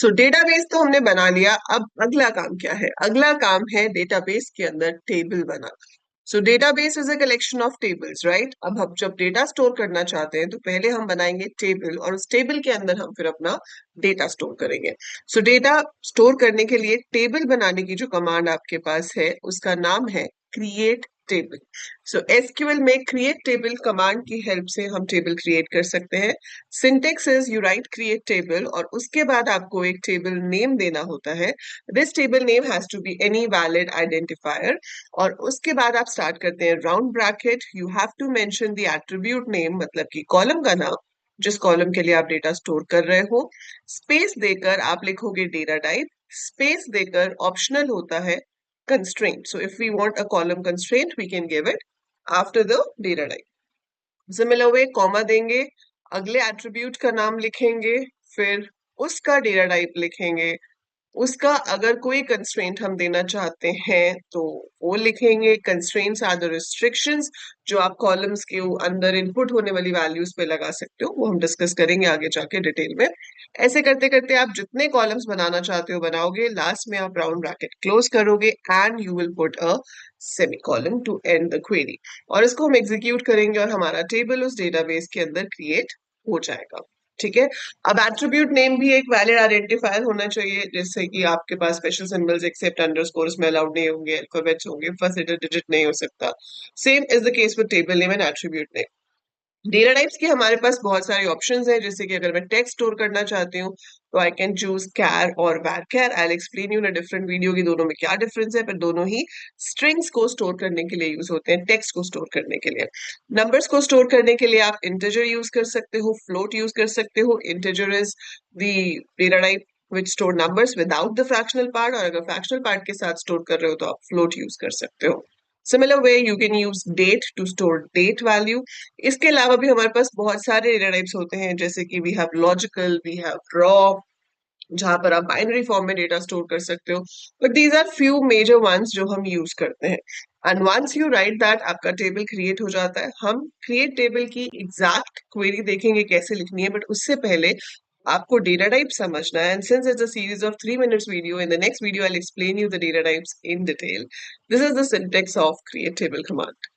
सो database तो हमने बना लिया। अब अगला काम क्या है? अगला काम है डेटाबेस के अंदर table banana. So database is a collection of tables, right? अब हम जब डेटा स्टोर करना चाहते हैं तो पहले हम बनाएंगे टेबल, और उस टेबल के अंदर हम फिर अपना डेटा स्टोर करेंगे। सो डेटा स्टोर करने के लिए टेबल बनाने की जो कमांड आपके पास है उसका नाम है क्रिएट टेबल। सो एसक्यूएल में क्रिएट टेबल कमांड की हेल्प से हम टेबल क्रिएट कर सकते हैं। Syntax is you write create table और उसके बाद आपको एक टेबल नेम देना होता है। This table name has to be any valid identifier, और उसके बाद आप स्टार्ट करते हैं round bracket. You have to mention the attribute name, मतलब कि कॉलम का नाम, जिस कॉलम के लिए आप डेटा स्टोर कर रहे हो। स्पेस देकर आप लिखोगे डेटा टाइप। स्पेस देकर ऑप्शनल होता है constraint. So if we want a column constraint, we can give it after the data type. Similar way comma देंगे, अगले एट्रीब्यूट का नाम लिखेंगे, फिर उसका डेटा टाइप लिखेंगे, उसका अगर कोई कंस्ट्रेंट हम देना चाहते हैं तो वो लिखेंगे। कंस्ट्रेंट्स आर द रिस्ट्रिक्शंस जो आप कॉलम्स के अंदर इनपुट होने वाली वैल्यूज पे लगा सकते हो, वो हम डिस्कस करेंगे आगे जाके डिटेल में। ऐसे करते करते आप जितने कॉलम्स बनाना चाहते हो बनाओगे, लास्ट में आप राउंड ब्रैकेट क्लोज करोगे and you will put a semicolon to end the query, और इसको हम एग्जीक्यूट करेंगे और हमारा टेबल उस डेटाबेस के अंदर क्रिएट हो जाएगा। ठीक है। अब एट्रीब्यूट नेम भी एक वैलिड आइडेंटिफायर होना चाहिए, जैसे कि आपके पास स्पेशल सिंबल्स एक्सेप्ट अंडरस्कोर्स में अलाउड नहीं होंगे, अल्फाबेट्स होंगे, फर्स्ट लेटर डिजिट नहीं हो सकता। Same is the case with table name and attribute name. Data types के हमारे पास बहुत सारे ऑप्शंस हैं, जैसे कि अगर मैं टेक्स्ट स्टोर करना चाहती हूँ तो आई कैन चूज कैर और वैरचर। I will explain you in a different video कि दोनों में क्या डिफरेंस है, पर दोनों ही स्ट्रिंग्स को स्टोर करने के लिए यूज होते हैं, टेक्स्ट को स्टोर करने के लिए। नंबर्स को स्टोर करने के लिए आप इंटीजर यूज कर सकते हो, फ्लोट यूज कर सकते हो। Integer is the data type which store numbers without the fractional part, और अगर fractional part के साथ स्टोर कर रहे हो तो आप float यूज कर सकते हो। Similar way you can use date to store date value. इसके अलावा भी हमारे पास बहुत सारे डेटा टाइप्स होते हैं, जैसे कि we have logical, we have raw, जहां पर आप बाइनरी फॉर्म में डेटा स्टोर कर सकते हो। But these are few major ones जो हम यूज करते हैं। And once you write that, आपका टेबल क्रिएट हो जाता है। हम क्रिएट टेबल की एग्जैक्ट क्वेरी देखेंगे कैसे लिखनी है, बट उससे पहले आपको डेटा टाइप समझना है। And since it's a series of 3 minutes video, in the next video I will explain you the data types in detail. This is the syntax of create table command.